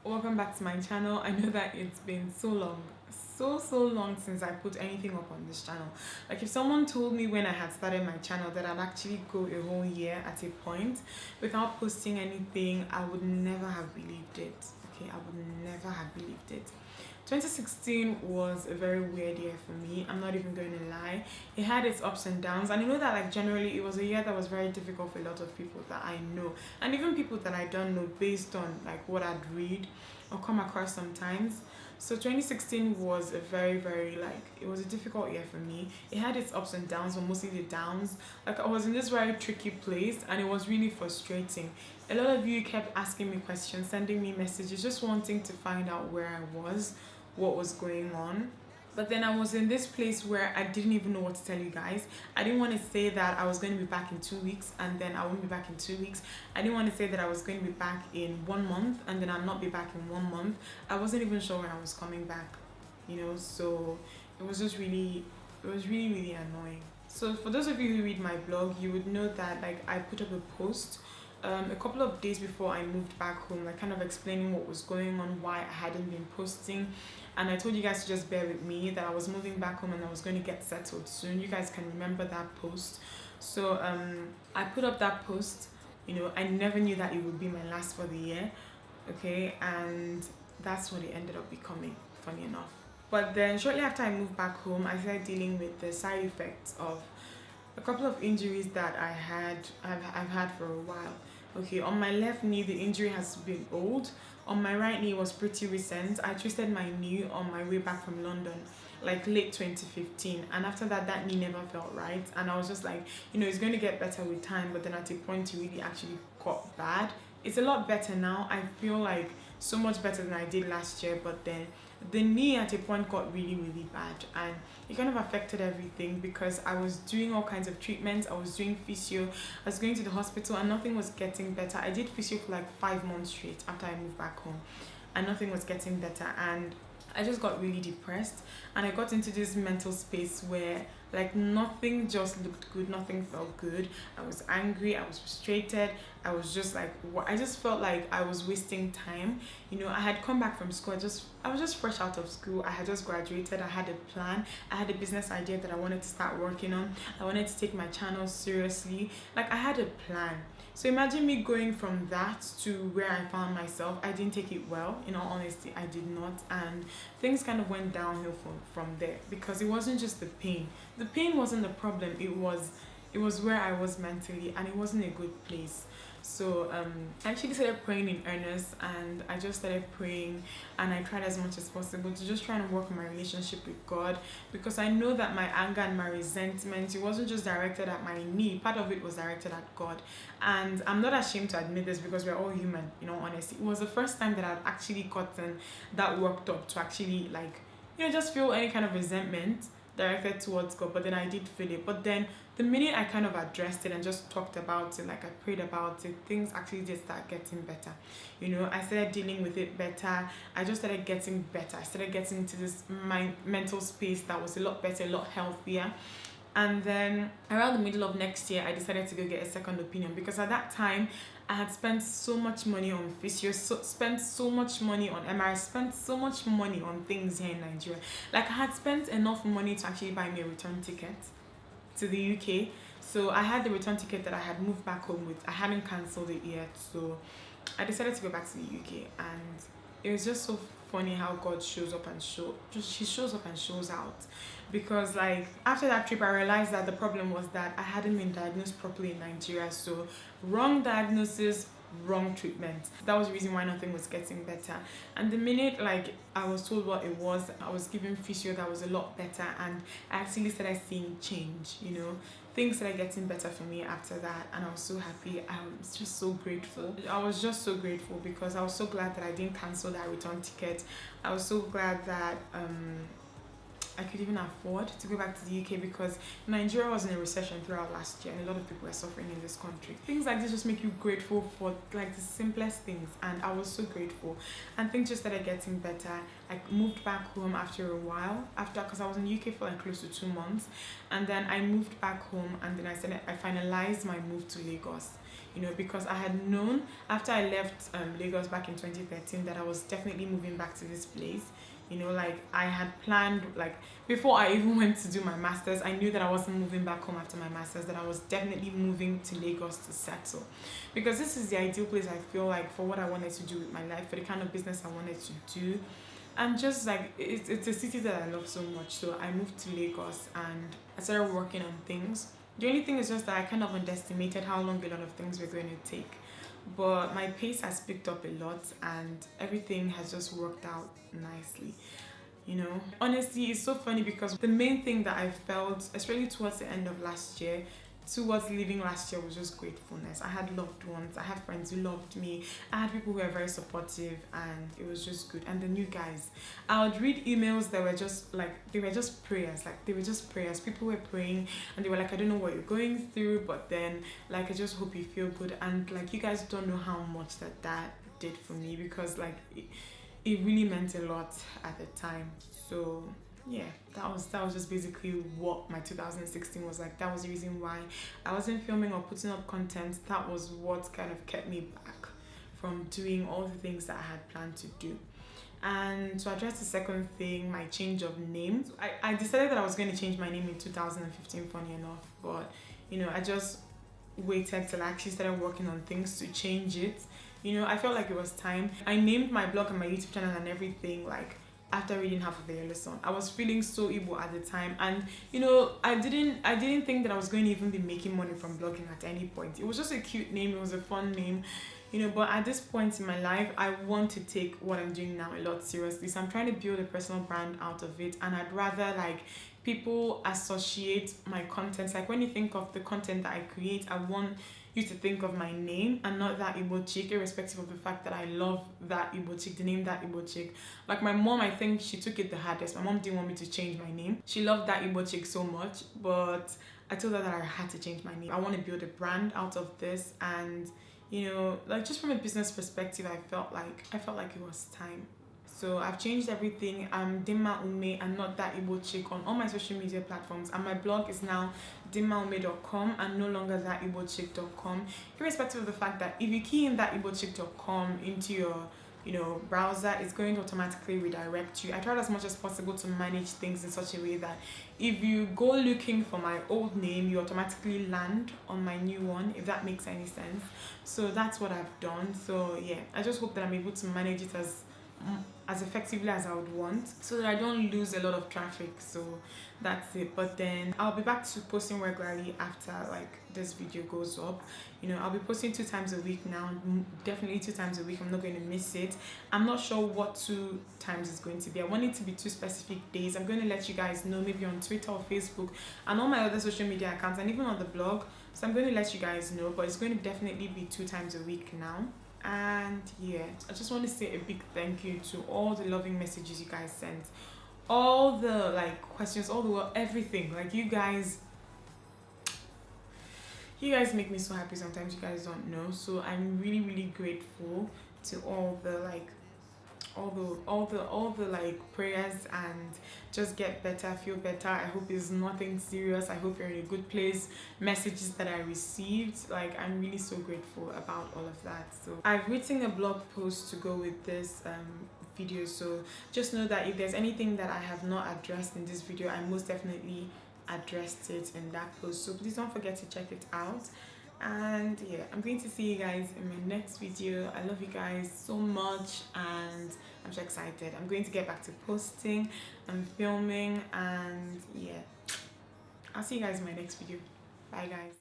Welcome back to my channel. I know that it's been so long, so long since I put anything up on this channel. Like if someone told me when I had started my channel that I'd actually go a whole year at a point without posting anything, I would never have believed it. Okay, I would never have believed it. 2016 was a very weird year for me. I'm not even going to lie. It had its ups and downs, and I know that like generally it was a year that was very difficult for a lot of people that I know, and even people that I don't know, based on like what I'd read or come across sometimes. So 2016 was a very like it was a difficult year for me. It had its ups and downs, but mostly the downs. Like I was in this very tricky place, and it was really frustrating. A lot of you kept asking me questions, sending me messages, just wanting to find out where I was, what was going on. But then I was in this place where I didn't even know what to tell you guys. I didn't want to say that I was going to be back in 2 weeks and then I won't be back in 2 weeks. I didn't want to say that I was going to be back in 1 month and then I'll not be back in 1 month. I wasn't even sure when I was coming back, so it was just really, really annoying. So for those of you who read my blog, you would know that like I put up a post a couple of days before I moved back home, like kind of explaining what was going on, why I hadn't been posting, and I told you guys to just bear with me, that I was moving back home and I was going to get settled soon. You guys can remember that post. So I put up that post. I never knew that it would be my last for the year, okay, and that's what it ended up becoming, funny enough. But then shortly after I moved back home, I started dealing with the side effects of a couple of injuries that I've had for a while. Okay, on my left knee the injury has been old. On my right knee was pretty recent. I twisted my knee on my way back from London, like late 2015, and after that that knee never felt right, and I was just like, it's going to get better with time, but then at a point it really actually got bad. It's a lot better now. I feel like so much better than I did last year, but then the knee at a point got really bad, and it kind of affected everything because I was doing all kinds of treatments. I was doing physio, I was going to the hospital, and nothing was getting better. I did physio for like 5 months straight after I moved back home, and nothing was getting better, and I just got really depressed, and I got into this mental space where like nothing just looked good, nothing felt good. I was angry, I was frustrated, I was just like, I just felt like I was wasting time. I had come back from school, I was just fresh out of school. I had just graduated, I had a plan, I had a business idea that I wanted to start working on. I wanted to take my channel seriously. Like I had a plan. So imagine me going from that to where I found myself. I didn't take it well, in all honesty, I did not, and things kind of went downhill from there, because it wasn't just the pain. The pain wasn't the problem, it was where I was mentally, and it wasn't a good place. So I actually started praying in earnest, and I just started praying, and I tried as much as possible to just try and work on my relationship with God, because I know that my anger and my resentment, it wasn't just directed at my knee, part of it was directed at God. And I'm not ashamed to admit this, because we're all human, honestly. It was the first time that I'd actually gotten that worked up to actually like, just feel any kind of resentment directed towards God, but then I did feel it. But then the minute I kind of addressed it and just talked about it, like I prayed about it, things actually did start getting better. I started dealing with it better. I just started getting better. I started getting into this mental space that was a lot better, a lot healthier. And then around the middle of next year, I decided to go get a second opinion, because at that time I had spent so much money on physio, spent so much money on MRI, spent so much money on things here in Nigeria. Like I had spent enough money to actually buy me a return ticket to the UK. So I had the return ticket that I had moved back home with. I hadn't cancelled it yet, so I decided to go back to the UK, and it was just so funny how God shows up and he shows up and shows out. Because like after that trip, I realized that the problem was that I hadn't been diagnosed properly in Nigeria. So wrong diagnosis, wrong treatment. That was the reason why nothing was getting better. And the minute like I was told what it was, I was given physio that was a lot better, and I actually started seeing change. Things started getting better for me after that, and I was so happy. I was just so grateful. I was just so grateful, because I was so glad that I didn't cancel that return ticket. I was so glad that I could even afford to go back to the UK, because Nigeria was in a recession throughout last year, and a lot of people were suffering in this country. Things like this just make you grateful for like the simplest things, and I was so grateful, and things just started getting better. I moved back home after a while, because I was in the UK for like close to 2 months, and then I moved back home, and then I finalized my move to Lagos. you know, because I had known after I left Lagos back in 2013 that I was definitely moving back to this place. You know, like I had planned, like before I even went to do my masters, I knew that I wasn't moving back home after my masters, that I was definitely moving to Lagos to settle, because this is the ideal place, I feel like, for what I wanted to do with my life, for the kind of business I wanted to do. And just like it's a city that I love so much. So I moved to Lagos and I started working on things. The only thing is just that I kind of underestimated how long a lot of things were going to take, but my pace has picked up a lot and everything has just worked out nicely. You know, honestly, it's so funny because the main thing that I felt, especially towards the end of last year, towards leaving last year, was just gratefulness. I had loved ones, I had friends who loved me, I had people who were very supportive, and it was just good. And the new guys, I would read emails that were just like, they were just prayers, like they were just prayers. People were praying and they were like, I don't know what you're going through, but then like I just hope you feel good. And like, you guys don't know how much that did for me, because like it really meant a lot at the time. So yeah, that was just basically what my 2016 was like. That was the reason why I wasn't filming or putting up content. That was what kind of kept me back from doing all the things that I had planned to do. And to address the second thing, my change of name, I decided that I was going to change my name in 2015, funny enough, but you know, I just waited till I actually started working on things to change it. You know, I felt like it was time. I named my blog and my YouTube channel and everything like after reading half of the Yellow Sun. I was feeling so able at the time, and you know, I didn't think that I was going to even be making money from blogging at any point. It was just a cute name, it was a fun name, you know, but at this point in my life, I want to take what I'm doing now a lot seriously. So I'm trying to build a personal brand out of it, and I'd rather like people associate my content. Like when you think of the content that I create, I want you to think of my name and not that Igbo chick, irrespective of the fact that I love that Igbo chick, the name that Igbo chick. Like my mom, I think she took it the hardest. My mom didn't want me to change my name. She loved that Igbo chick so much, but I told her that I had to change my name. I want to build a brand out of this, and you know, like just from a business perspective, I felt like it was time. So I've changed everything. I'm Dimma Umeh and not that Igbo chick on all my social media platforms. And my blog is now dimmaumeh.com and no longer that igbochick.com. Irrespective of the fact that if you key in that igbochick.com into your browser, it's going to automatically redirect you. I tried as much as possible to manage things in such a way that if you go looking for my old name, you automatically land on my new one, if that makes any sense. So that's what I've done. So yeah, I just hope that I'm able to manage it as effectively as I would want, so that I don't lose a lot of traffic. So that's it. But then I'll be back to posting regularly after like this video goes up. You know, I'll be posting 2 times a week now, definitely 2 times a week. I'm not going to miss it. I'm not sure what 2 times is going to be. I want it to be 2 specific days. I'm going to let you guys know, maybe on Twitter or Facebook and all my other social media accounts, and even on the blog. So I'm going to let you guys know, but it's going to definitely be 2 times a week now. And yeah, I just want to say a big thank you to all the loving messages you guys sent, all the like questions, all the everything. Like you guys make me so happy. Sometimes you guys don't know. So I'm really, really grateful to all the like all the like prayers and just get better, feel better. I hope it's nothing serious. I hope you're in a good place. Messages that I received, like I'm really so grateful about all of that. So I've written a blog post to go with this video, so just know that if there's anything that I have not addressed in this video, I most definitely addressed it in that post. So please don't forget to check it out. And yeah, I'm going to see you guys in my next video. I love you guys so much and I'm so excited. I'm going to get back to posting and filming, and yeah, I'll see you guys in my next video. Bye guys.